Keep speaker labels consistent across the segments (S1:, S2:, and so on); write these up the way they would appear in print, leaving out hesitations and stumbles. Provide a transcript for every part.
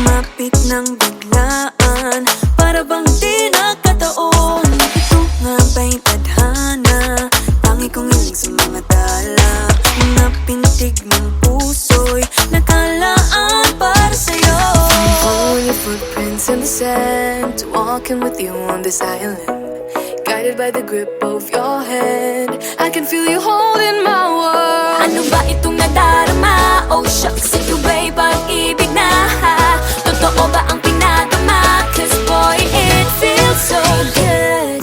S1: Lumapit ng biglaan, para bang di nakataon. Ito nga ba'y tadhana? Tangi kong hiling sa mga tala. Mga pintig ng puso'y nakalaan para sa'yo.
S2: Following your footprints in the sand, walking with you on this island, guided by the grip of your hand. I can feel you holding my world.
S1: Ano ba itong nadarama? Oh shucks, ito ba'y pag-ibig na? Totoo ba ang pinadama? Cause boy, it feels so good.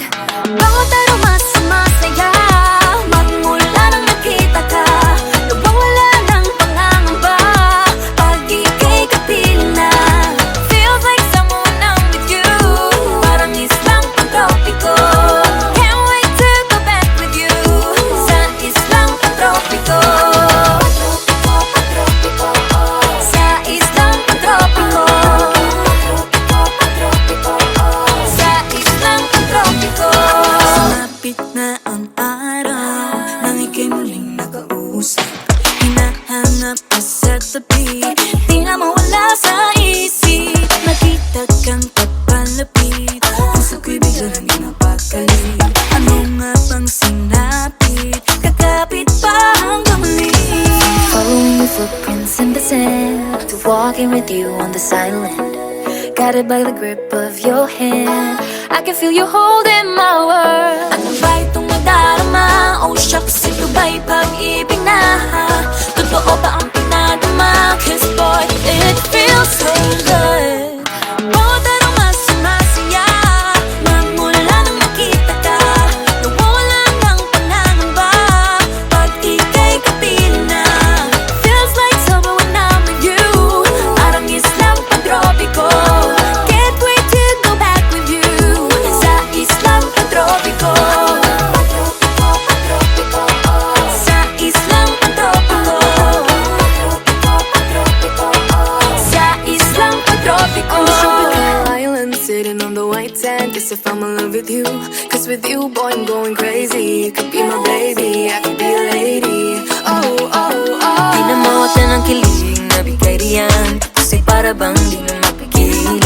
S1: Bawat araw mas masaya, magmula nang nakita ka. Nawawala ng pangangamba pag ika'y kapiling na. Feels like someone I'm with you, parang islang pantropiko. Can't wait to go back with you sa islang pantropiko. Sa islang pantropiko. Sa islang pantropiko. Sumapit na ang araw nang ika'y muling nakausap. Hinahanap ka sa tabi, di na mawala sa isip. Nakita kang papalapit, puso ko'y bigla nang napakali. Ano nga bang sinapit? Kakapit pa hanggang muli.
S2: Following your footprints in the sand, to walking with you on this island, guided by the grip of your hand. I can feel you holding my world.
S1: Ano ba itong nadarama? Oh shucks, ito ba'y pag-ibig na? Totoo ba ang pinadama? Cause boy, it feels so good. Bawat araw mas masaya, magmula nang makita ka. Nawawala ng pangangamba pag ika'y kapiling na. Feels like summer when I'm with you, parang islang pantropiko. Can't wait to go back with you sa islang pantropiko. Sa islang pantropiko. Sa islang pantropiko.
S2: On the tropical island, sitting on the white sand. Guess if I'm in love with you, cause with you, boy, I'm going crazy. You could be my baby, I could be a lady. Oh, oh, oh.
S1: Di na mawata ng kilig na bigay riyan, kasi para bang di na mapigil.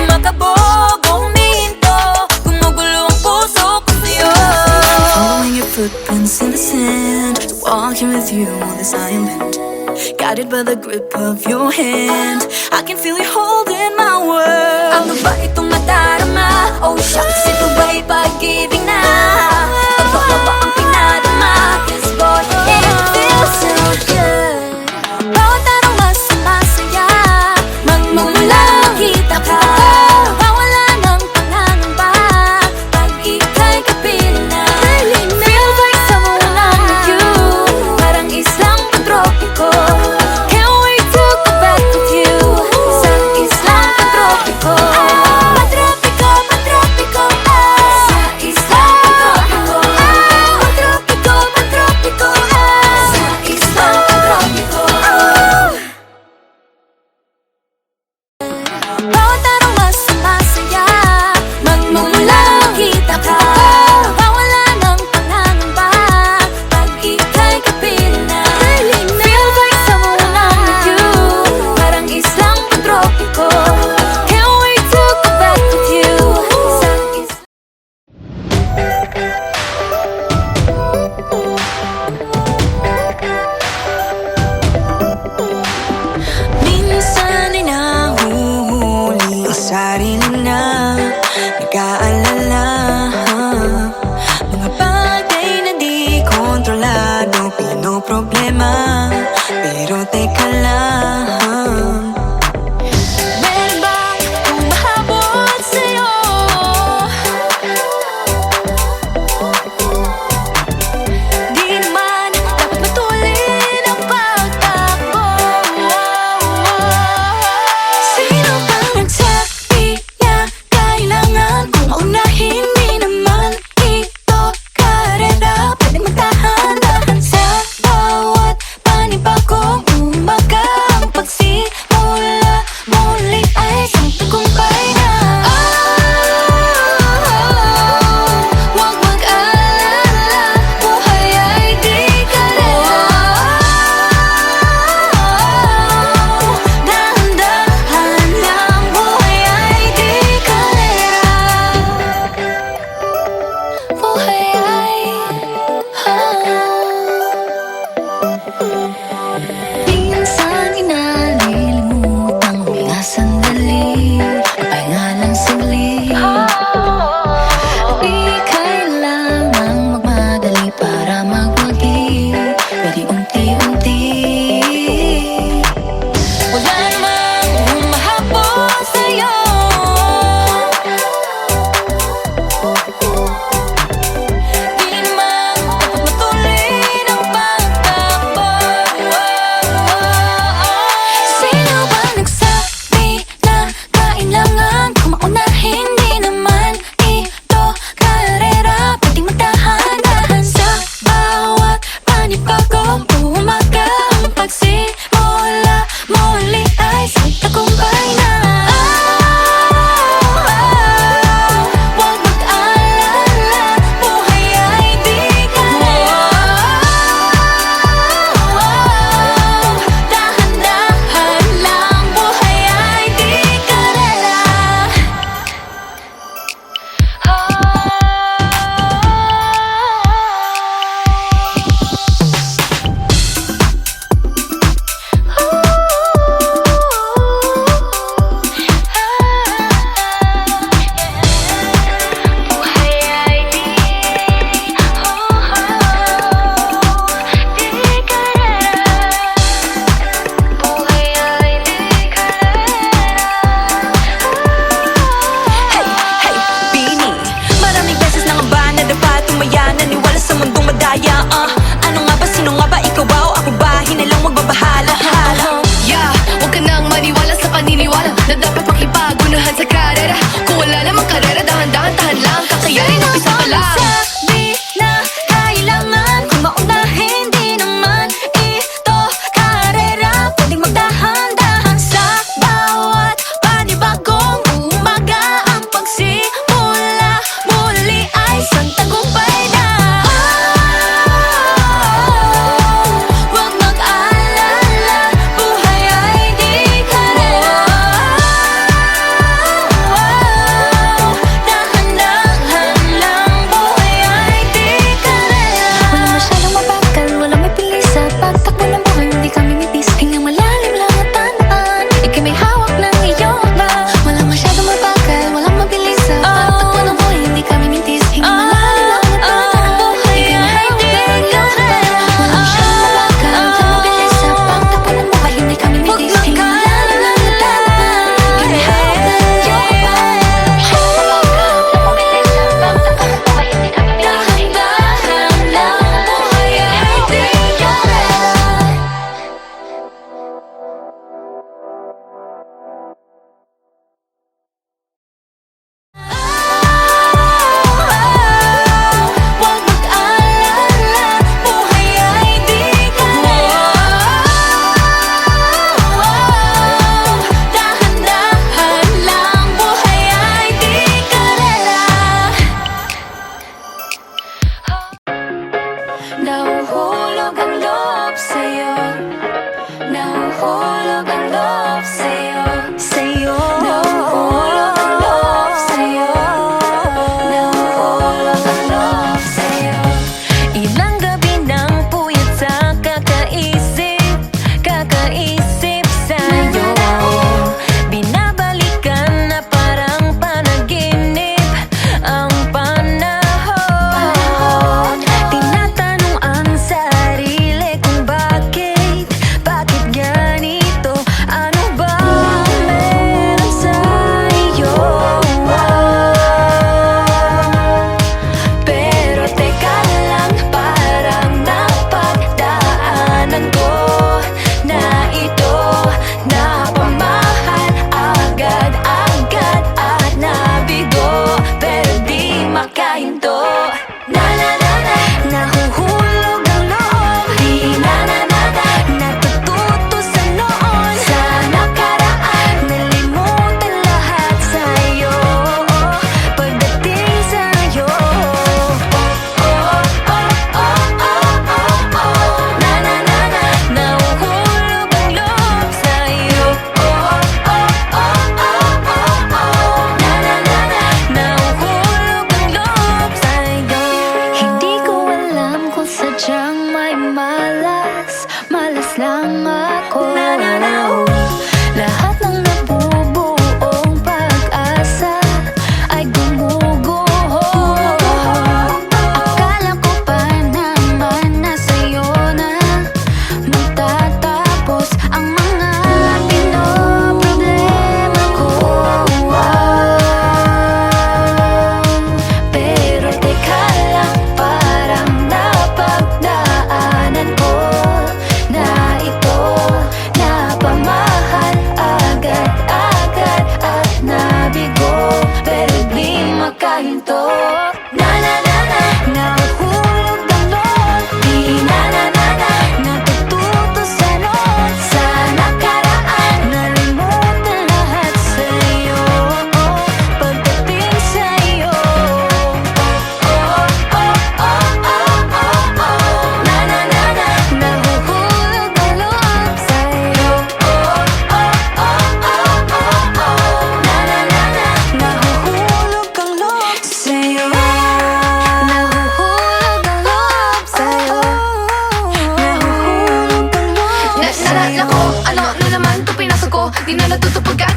S1: Makabog o huminto, gumugulo ang puso ko sa'yo. Following your footprints in the sand, walking with you on this island, guided by the grip of your hand. I can feel you holding my world. Ano ba itong nadarama? Oh shucks, ito ba'y pag-ibig na? Totoo ba ang pinadama? Cause boy, it feels so good. Bawat araw mas masaya, magmumula makita ka. Nawawala ng pangangamba pag ika'y kapiling na. Feels like someone I'm with you, parang islang pantropiko. Can't wait to go back with you sa islang pantropiko. Pantropiko, pantropiko, sa islang pantropiko. Pantropiko, pantropiko, sa islang pantropiko. Bawat araw mas masaya, magmumula makita ka. Nawawala ng pangangamba pag ika'y kapiling na. Feels like someone I'm with you, parang islang pantropiko. Can't wait to go back with you sa islang. Minsan ay nahuhuli ang sarili na nag-aalala. Mga bagay na di kontrolado, pinoproblema. Pero teka lang,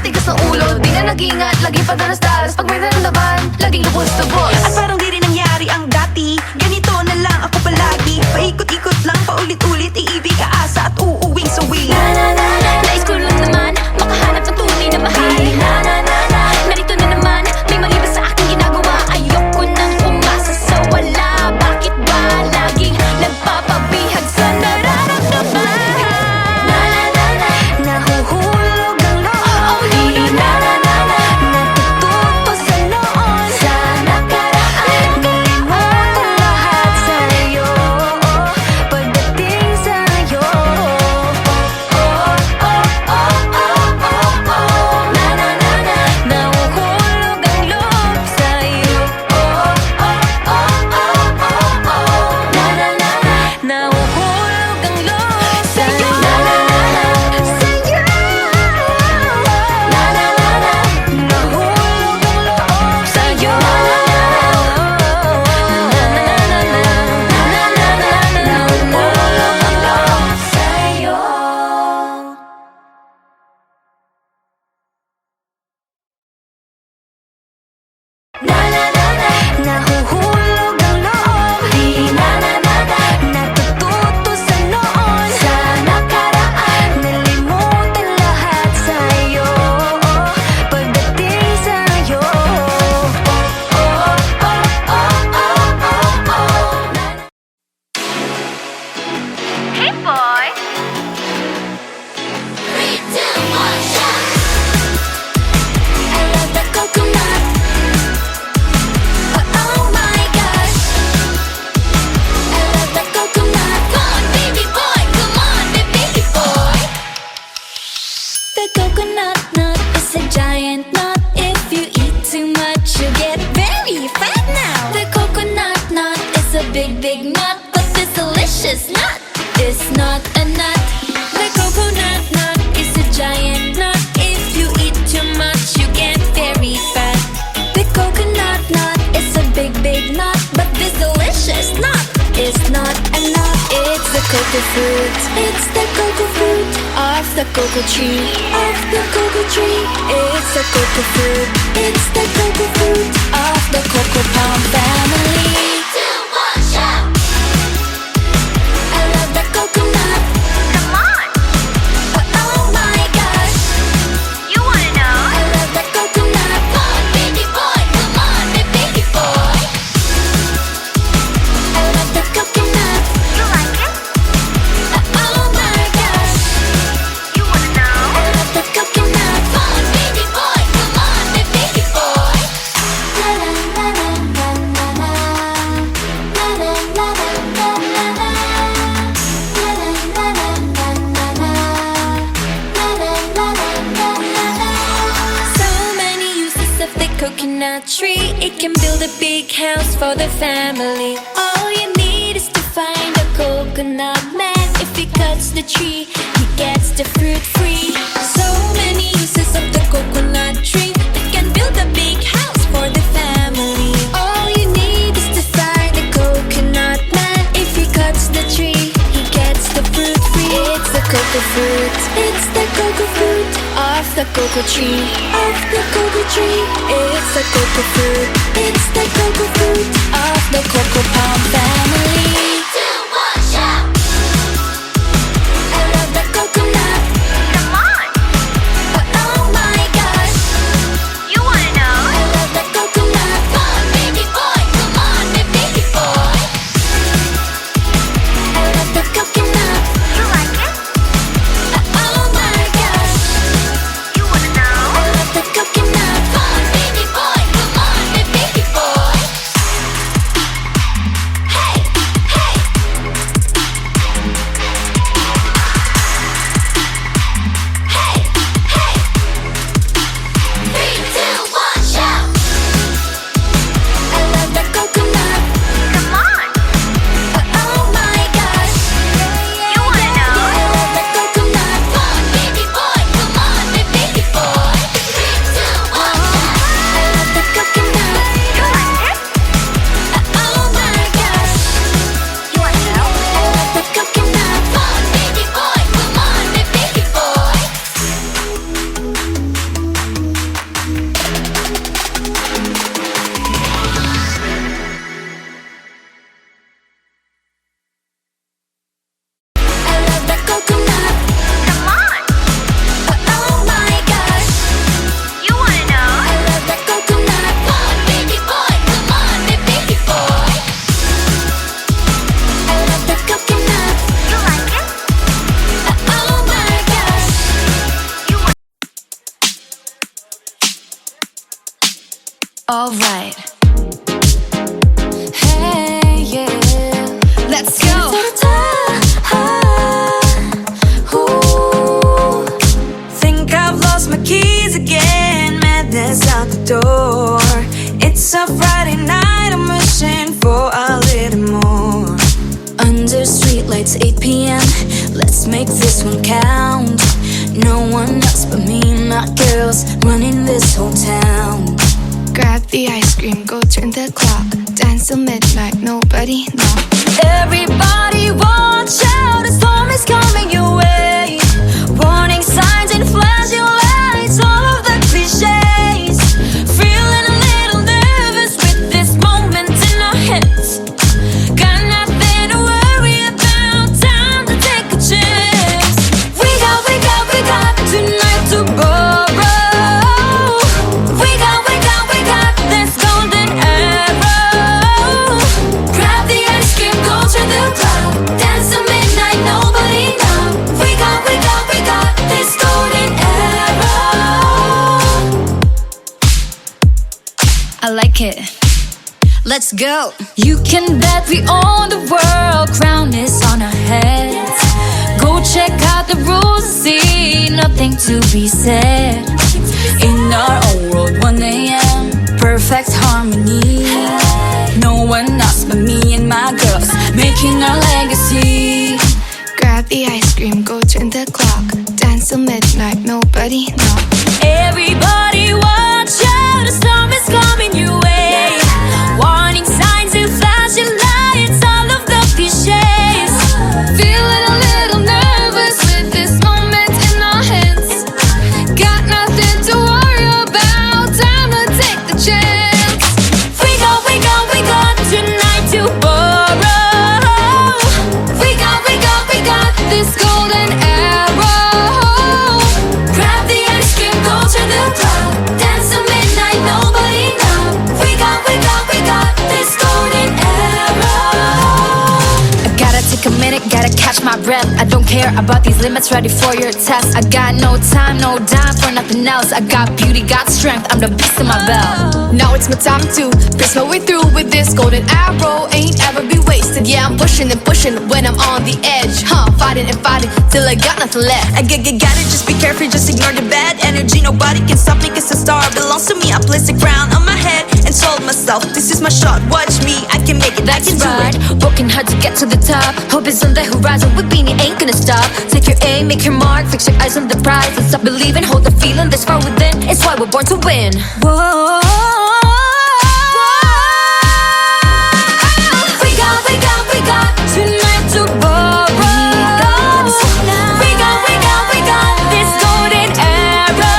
S2: tigas ng ulo, di na nag-ingat, laging padalas-dalas. Pag may naramdaman, laging lubos-lubos.
S3: At parang di rin nangyari ang dati. Ganito na lang ako palagi. Paikot-ikot lang, paulit-ulit. Iibig, aasa at uuwing sawi.
S2: Nais ko lang naman makahanap ng tunay na mahal. Narito na naman, may mali ba sa aking ginagawa? Ayoko nang umasa sa wala. Bakit ba laging nagpapabihag sa nararamdaman? Nahuhulog ang loob. Natututo sa noon, sa nakaraan. Kalimutan lahat sa'yo pagdating sa'yo. Nahuhulog ang loob sa'yo. Nahuhulog ang loob sa'yo. Nahuhulog ang loob sa'yo. Nahuhulog ang loob sa'yo. Nahuhulog ang loob. Natututo sa noon, sa nakaraan. Nalimutan lahat sa'yo pagdating sa'yo. Hey boy! 3, 2, 1, shot! I love the coconut. Oh my gosh, I love the coconut. Come on, baby boy, come on, baby boy. The coconut nut is a giant nut. If you eat too much, you get very fat now. The coconut nut is a big, big nut, but this delicious nut is not a nut. The coconut nut is a giant nut. If you eat too much, you get very fat. The coconut nut is a big, big nut, but this delicious nut is not a nut. It's the cocoa fruit. It's the cocoa fruit of the cocoa tree. Of the cocoa tree. It's the cocoa fruit. It's the cocoa fruit of the cocoa palm family. 2, 1, shout! I love the coconut. Come on! Oh my gosh! You wanna know? I love the coconut. Come on, baby boy. Come on, baby boy. I love the coconut. You like it? Oh my gosh! You wanna know? I love the coconut. Come on, baby boy. Come on, baby boy. La la la la la la la la la la la la la. So many uses of the coconut tree. It can build a big house for the family. All you need is to find a coconut man. If he cuts the tree, he gets the fruit free. So many uses of the coconut tree. It can build a big house for the family. All you need is to find a coconut man. If he cuts the tree, he gets the fruit free. It's the cocoa fruit. It's the cocoa fruit of the cocoa tree. Of the cocoa tree. It's the cocoa fruit. It's the cocoa fruit of the cocoa palm family. 2, 1, shout! I love the coconut. Come on! Oh my gosh! You wanna know? I love the coconut. Come on, baby boy. Come on, baby boy. I love the coconut. You like it? Oh my gosh! You wanna know? I love the coconut. Come on, baby boy. Come on, baby boy. Hey, hey. Alright. Hey, yeah. Let's go.
S3: Think I've lost my keys again. Madness out the door. It's a Friday night. I'm wishing for a little more.
S2: Under streetlights, 8 p.m. Let's make this one count. No one else but me and my girls running this whole town.
S4: Grab the ice cream, go turn the clock. Dance till midnight, nobody knock.
S2: Everybody watch out, a storm is coming your way. Warning signs and flashing lights, all of the cliches. Feeling a little nervous with this moment in our hands. Got nothing to worry about, time to take a chance. We got tonight to borrow. We got this golden arrow. Grab the ice cream, go to the club. Dance till midnight, nobody know. We got this golden arrow. I like it. Let's go. You can bet we own the world. Crown is on our heads. Go check out the rules and see nothing to be said. In our own world, 1 a.m. Perfect harmony. No one else but me and my girls making our legacy.
S4: Grab the ice cream, go turn the clock. Dance till midnight, nobody knock.
S2: Everybody watch out, a storm is coming your way. Warning signs and flashing lights, all of the cliches. Feeling a little nervous with this moment in our hands. Got nothing to worry about, time to take the chance. We got tonight to borrow. We got this golden arrow. Grab the ice cream, go to the club. Dance till midnight, nobody know. We got this golden arrow. I gotta take a minute, gotta catch my breath. I don't care about these limits, ready for your test. I got no time, no dime for nothing else. I got beauty, got strength, I'm the beast in my belt.
S4: Now it's my time to press my way through with this golden arrow. Ain't ever be wasted. Yeah, I'm pushing and pushing when I'm on the edge. Fighting and fighting till I got nothing left.
S3: I got it, just be careful, just ignore the bad energy. Nobody can stop me, cause the star belongs to me. I placed a crown on my head and told myself, this is my shot, watch me, I can make it,
S2: That's
S3: I can
S2: right,
S3: do it.
S2: working hard to get to the top. Hope is on the horizon, with Beanie ain't gonna stop. Take your aim, make your mark, fix your eyes on the prize. And stop believing, hold the feeling that's far within. It's why we're born to win. Whoa. We got tonight to borrow. We got this golden arrow.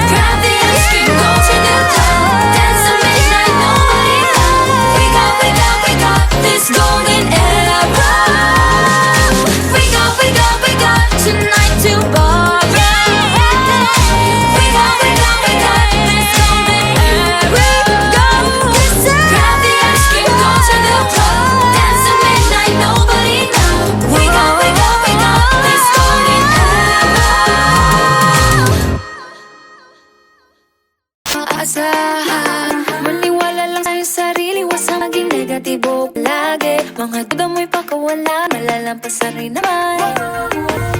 S2: Grab the ice cream, go to the club. Dance till midnight, nobody know. We got this golden arrow. We got tonight to borrow. We got this golden arrow. Grab the ice cream, go to the club. Dance till midnight, nobody know. We got this golden arrow. Asahan, maniwala lang sa'yo sarili, huwag sa maging negatibo palagi. Mga duda mo'y pakawala, malalampasan rin naman.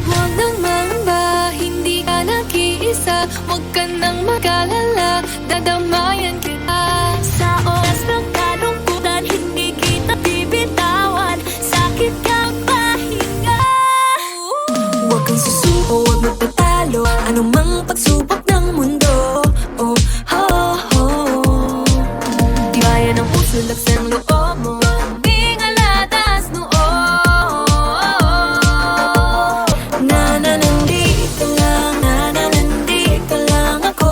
S2: Huwag nang mangamba, hindi ka nag-iisa. Huwag ka nang mag-alala, dadamayan kita. Sa oras ng kalungkutan, hindi kita bibitawan. Sakit kang pahinga. Huwag kang susuko, huwag magpatalo. Anumang pagsubok ng mundo. Oh, oh, oh. Tibayan ang puso, laksang loob mo. Di ngalatas noo. Nandito lang ako. Nandito lang ako.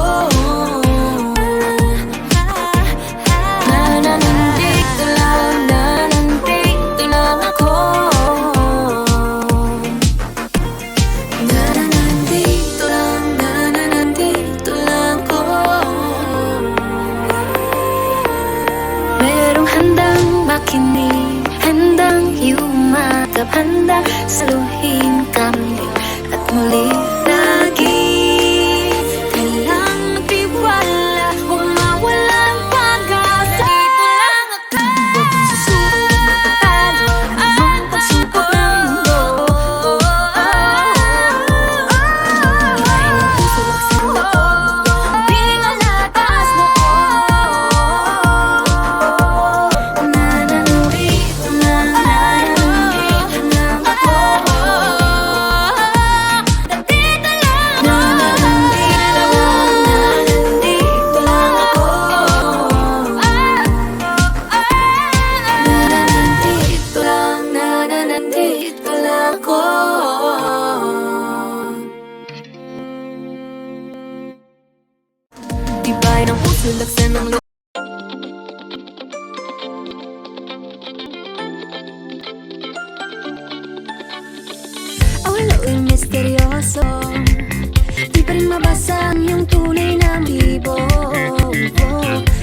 S2: Nandito lang ako. Merong handang makinig, handang yumakap, handang saluhin kami at muli lagi. Kailang magtiwala, huwag mawala.
S1: Tibay ng puso, laksan ng loob.
S2: Awalo'y misteryoso, di pa rin mabasa ang iyong tunay na bibo.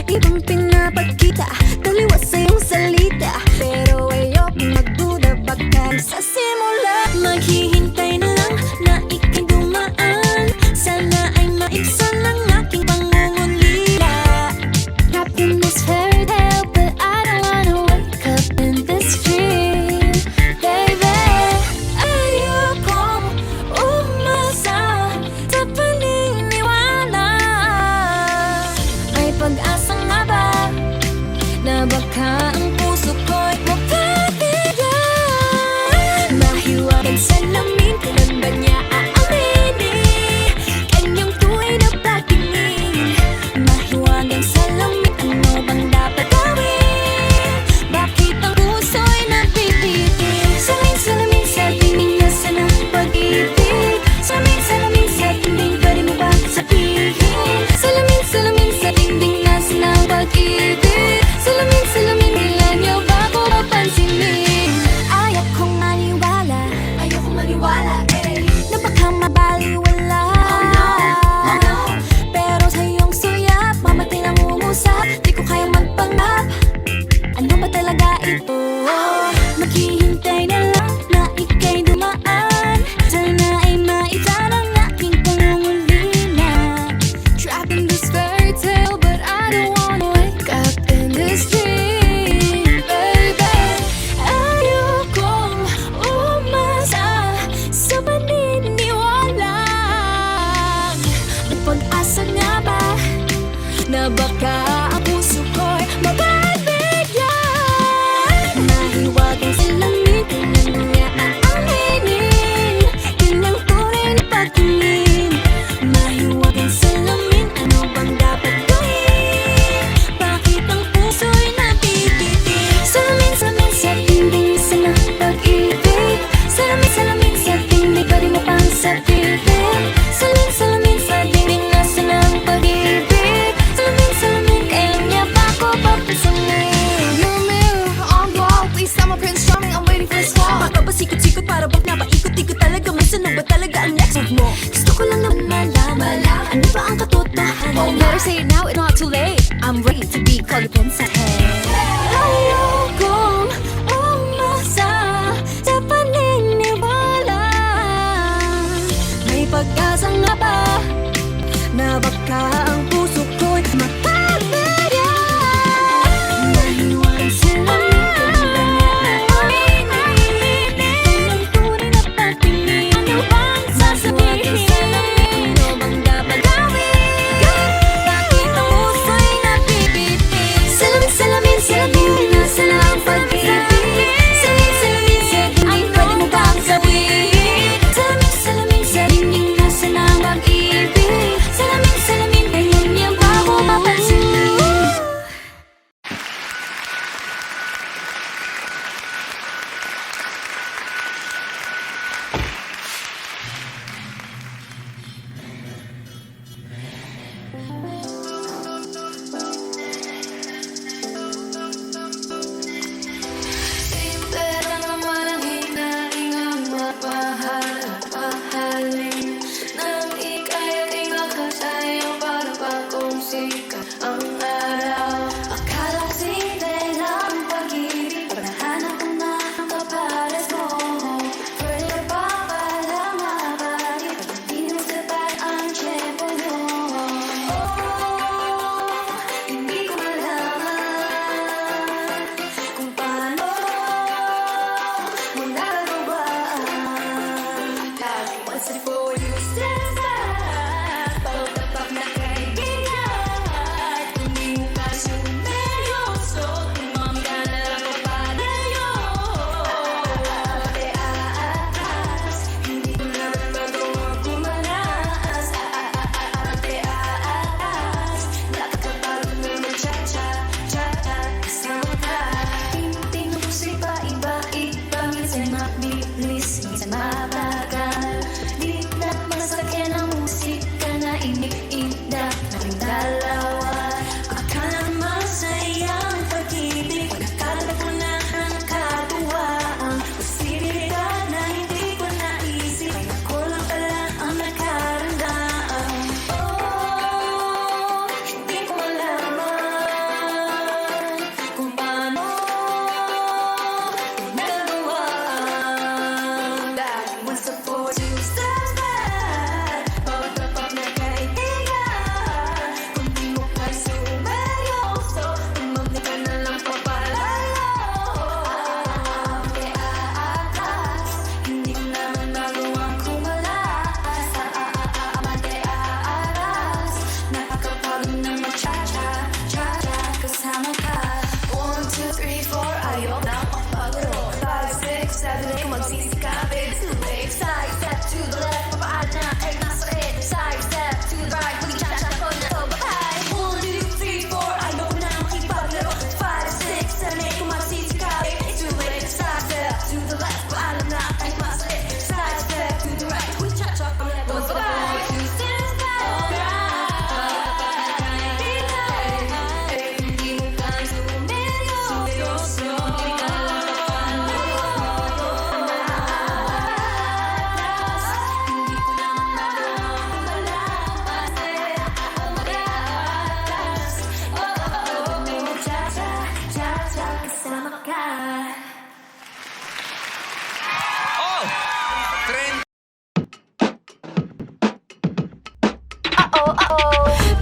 S2: Ibang pinapagkita, taliwas sa iyong salita, pero ayokong magduda baka sa simula. Maghihintay na lang na ika'y dumaan, sana ay maibsan ang aking pangungulila. Wrapped in this fairy tale, but I don't wanna wake up in this dream, baby. Ayokong umasa sa paniniwala. May pag-asa nga ba na baka ang puso ko'y mapabigyan? Mahiwagang salamin, kailan ba niya aaminin kanyang tuwing na patingin? Mahiwagang salamin, ano bang dapat gawin? Bakit ang puso'y napipitin? Salamin sa tingin niya sa ng pag-ibig. Salamin sa tingin, pwede mo ba sabihin? Salamin sa tingin nasa ng pag-ibig. Salamin, ilan niyo ba ko mapansinin? Ayokong maniwala, na baka mabaliwala. Pero sa iyong suyap, mamatay na ngungusap, di ko kayang magpanggap. Ano ba talaga ito? Maghihintay na lang na ika'y dumaan, sana ay maitan ang aking pangungulila. Trapped in this fairy tale, but I don't wanna wake up in this dream, baby. Ayokong umasa sa paniniwala. May pag-asa nga ba na baka ang puso ko'y mabibigyan? Mahiwagang salamin, kailan na niya aaminin kanyang tunay na pagtingin? Mahiwagang salamin, ano bang dapat gawin? Bakit ang puso'y napipitin? Salamin sa tingin sa ng pag-ibig. Salamin sa tingin, pwede mo pang sabihin. Salamin sa tingin nasa ng pag-ibig. Salamin, kailan niya ba ako papasamin?
S4: Mirror, mirror on the wall, please tell my Prince Charming I'm waiting for his call.
S1: Baka ba sikot-sikot para bang napaikot-ikot talaga? Masanong ba talaga ang next move mo?
S2: Gusto ko lang naman malaman, ano ba ang katotohanan?
S4: Oh, better say it now, it's not too late. I'm ready to be called a princess.
S2: Ayokong umasa sa paniniwala.
S1: May pag-asa nga ba na baka ang puso ko'y mapabigyan?
S2: Mahiwagang salamin, kailan ba niya aaminin kanyang tunay na pagtingin?
S1: Ano bang sasabihin? Ano bang dapat gawin? Bakit ang puso'y napipitin?
S2: Salamin sa tingin nasa ng pag-ibig. Salamin sa tingin, pwede mo bang sabihin? Salamin sa tingin nasa ng pag-ibig. Salamin, kailan niya ba ako mapansinin?
S4: Pera naman ang hinaing ang mapahal at pahalin. Nang ika'y tingnan ka sa'yo para bagong sikat ang araw.
S2: Akala simple lang ang pag-ibig, pag nahanap ko na ang kapares mo. Forever pa pala mabalik, pag hindi mo sapat ang tiyempo mo. Oh,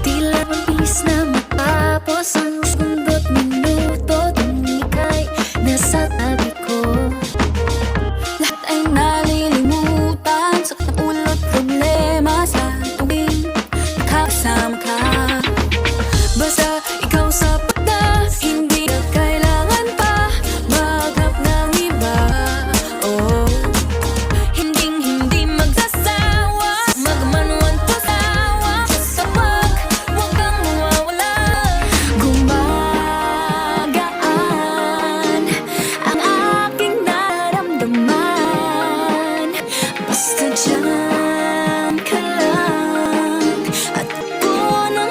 S2: Tila mabilis na matapos ang sekundo't minuto tuwing ika'y nasa tabi ko.
S1: Lahat ay nalilimutan, sakit ng ulo't problema sa tuwing nakasama ka.
S3: Basta ikaw sapat na, hindi na kailangan pa maghanap ng iba. Oh,
S1: Hindi magsasawa, magmanuan pasawa. Basta huwag kang mawawala.
S2: Gumagaan ang aking nararamdaman. Basta dyan ka lang at ako na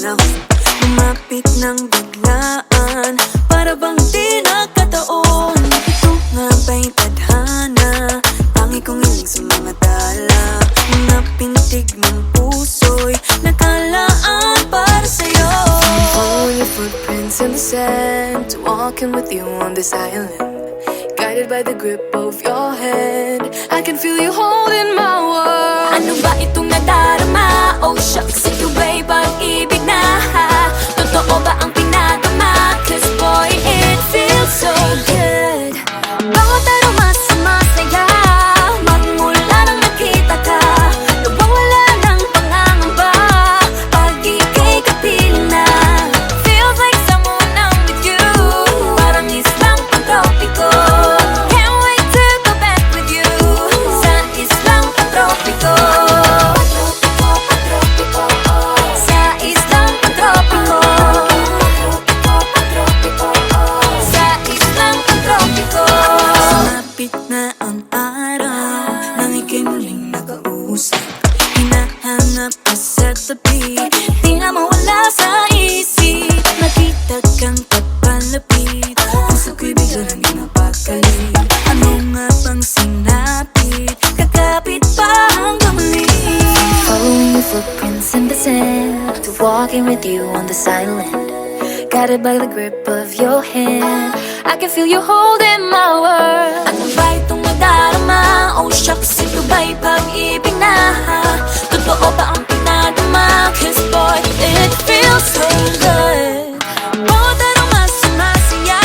S3: panahon lumapit ng biglaan, para bang di nakataon. Ito nga ba'y tadhana, tangi kong hiling sa mga dala. Mga pintig ng puso'y nakalaan para sa'yo.
S4: Following your footprints in the sand, walking with you on this island, guided by the grip of your hand. I can feel you holding my world.
S1: Ano ba itong nadarama? Oh shucks, ito ba'y pag-ibig na? Totoo ba ang pinagama? Cause boy, it feels so good. Bawat aroma sumasaya, magmula nang nakita ka, nawawala ng pangangamba pag ika'y kapiling na. Feels like someone I'm with you, parang islang pantropiko. Can't wait to go back with you sa islang pantropiko. Sa islang pantropiko. Sa islang pantropiko.
S3: Sumapit na ang araw nang ika'y muling nakausap. Hinahanap ka sa tabi, di na mawala sa isip. Nakita kang papalapit, puso ko'y bigla nang napakali. Ano nga bang sinapit, kakapit pa hanggang muli.
S2: Following your footprints in the sand, to walking with you on this island, guided by the grip of your hand. I can feel you holding my world.
S1: Ano ba itong nadarama? Oh shucks, ito ba'y pag-ibig na? Totoo ba ang pinagama? Cause boy, it feels so good. Bawat aroma sumasaya,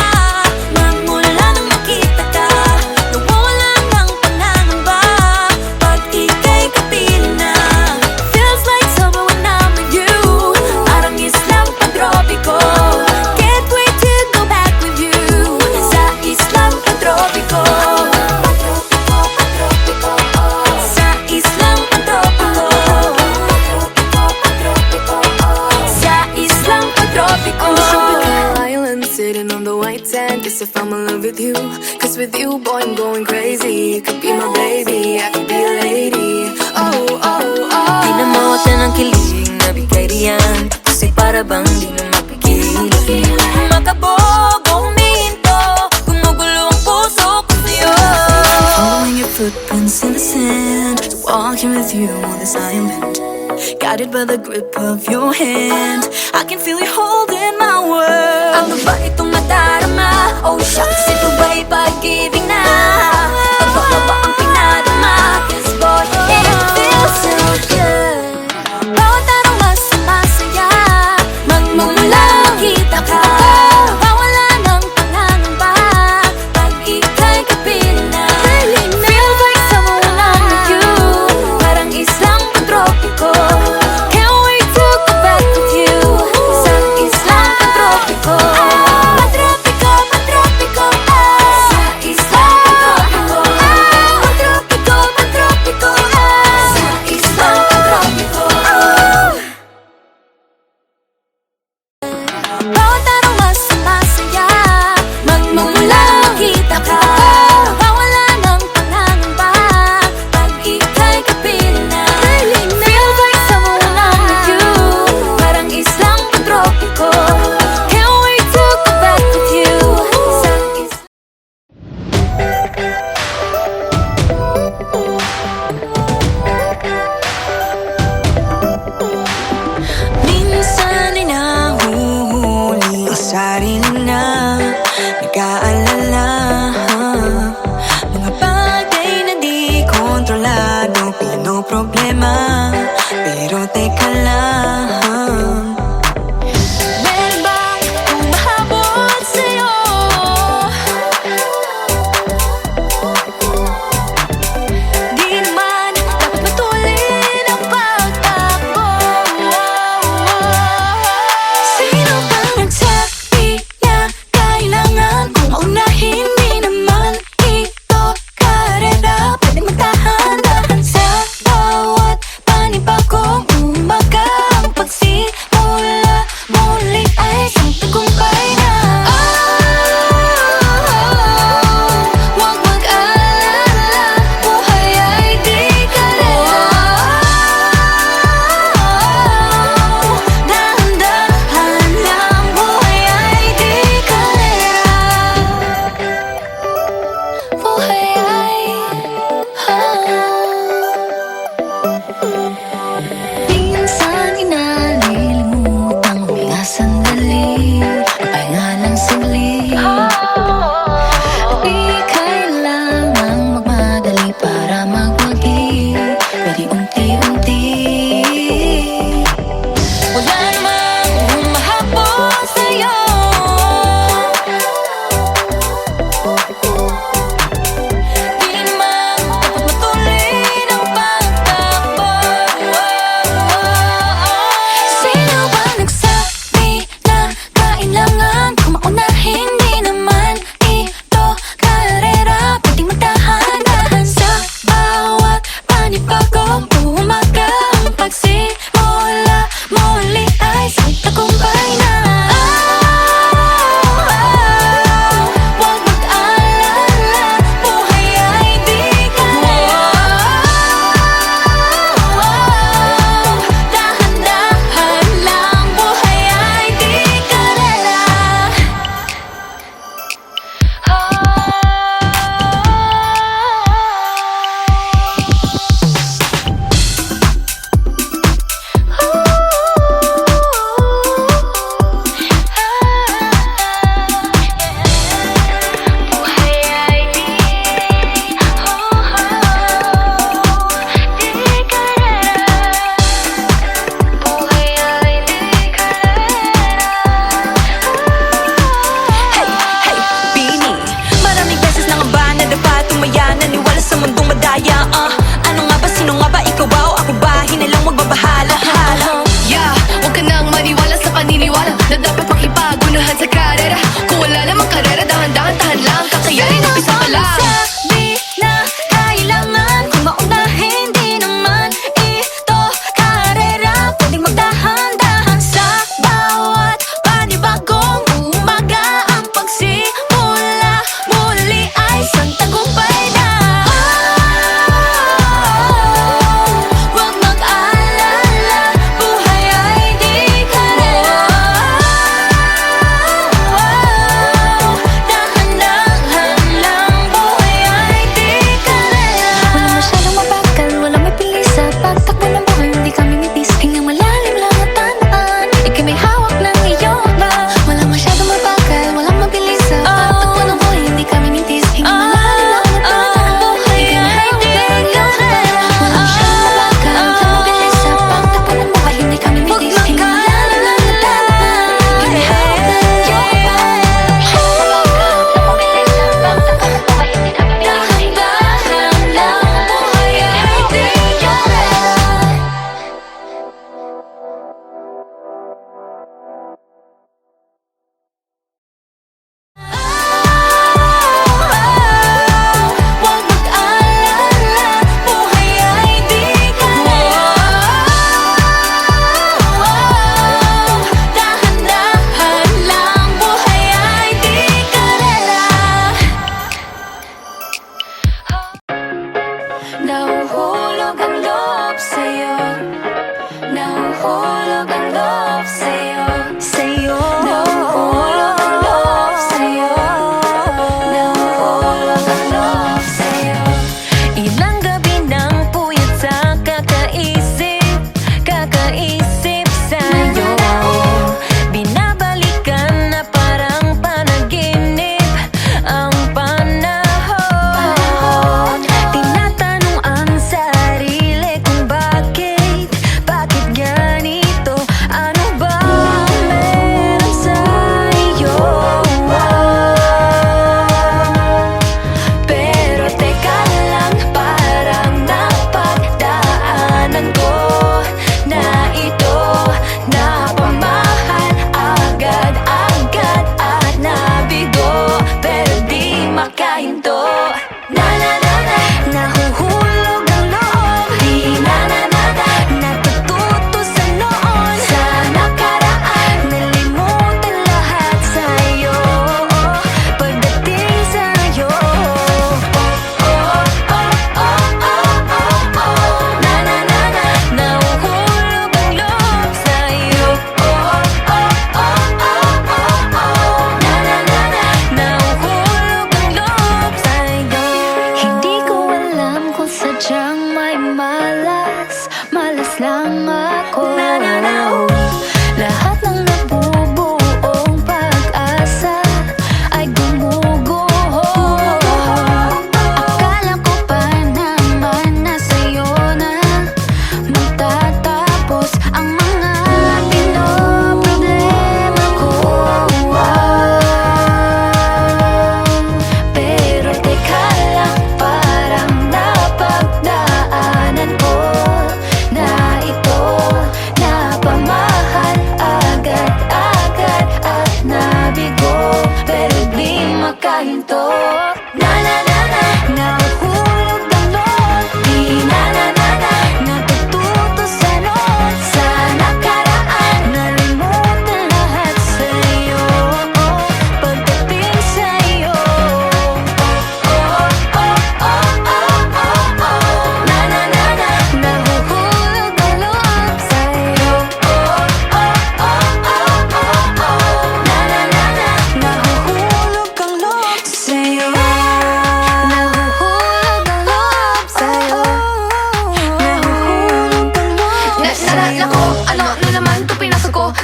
S1: magmula nang makita ka, nawawala ng pangangamba pag ika'y kapiling na. Feels like summer when I'm with you, parang islang pantropiko. Can't wait to go back with you sa islang pantropiko. Sa islang pantropiko. Sa islang pantropiko.
S4: On the tropical island, sitting on the white sand. Guess if I'm in love with you, cause with you, boy, I'm going crazy. You could be my baby, I could be a lady. Oh, oh, oh.
S1: Di na mawala ng kilig na bigay riyan, kasi para bang di na mapigilan. Makabog o huminto, gumugulo ang puso ko sa'yo.
S3: Following your footprints in the sand, walking with you on this island, guided by the grip of your hand. I can feel you holding my world.
S1: Ano ba itong nadarama? Oh shucks, ito ba'y pag-ibig na? Totoo ba ang pinadama? Cause boy, it feels so good. Bawat aroma sumasaya, magmumula makita ka, nawawala ng pangangamba pag ika'y kapiling na. Feels like someone I'm with you, parang islang pantropiko. Can't wait to go back with you sa islang pantropiko. Pantropiko, pantropiko, sa islang pantropiko. Pantropiko, pantropiko, sa islang pantropiko. Bawat aroma sumasaya, magmumula makita ka, nawawala ng pangangamba pag ika'y kapiling na. Feels like someone I'm with you, parang islang pantropiko. Can't wait to go back with you sa islang
S3: Minsan ay nahuhuli ang sarili na nag-aalala. Mga bagay na di kontrolado, pinoproblema, pero teka lang.
S1: meron bang humahabol sa'yo? Di naman dapat matulin ang pagtakbo. Sino bang nagsabi na kailangan kong maunahin? Di naman ito karera, pwedeng magtahan-tahan sa bawat panibagong umaga. Ang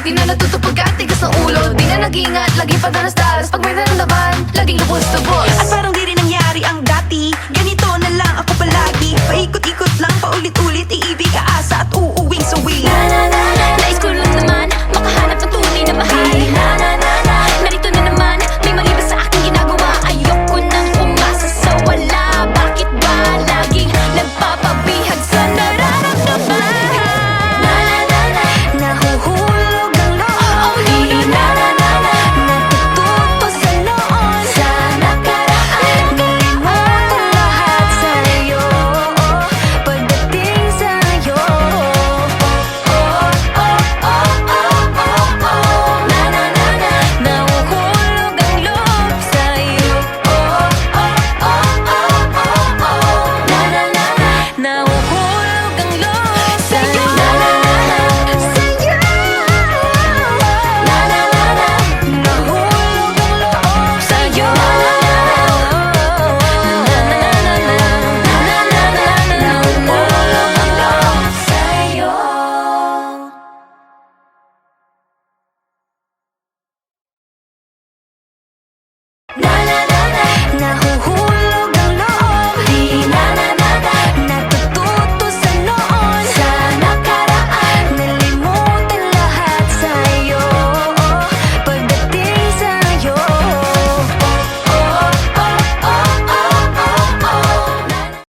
S4: Di na natuto pagkatigas ng ulo. Di na nag-iingat, lagi pa danas-danas. Pag may naramdaman, laging lubos-lubos. At para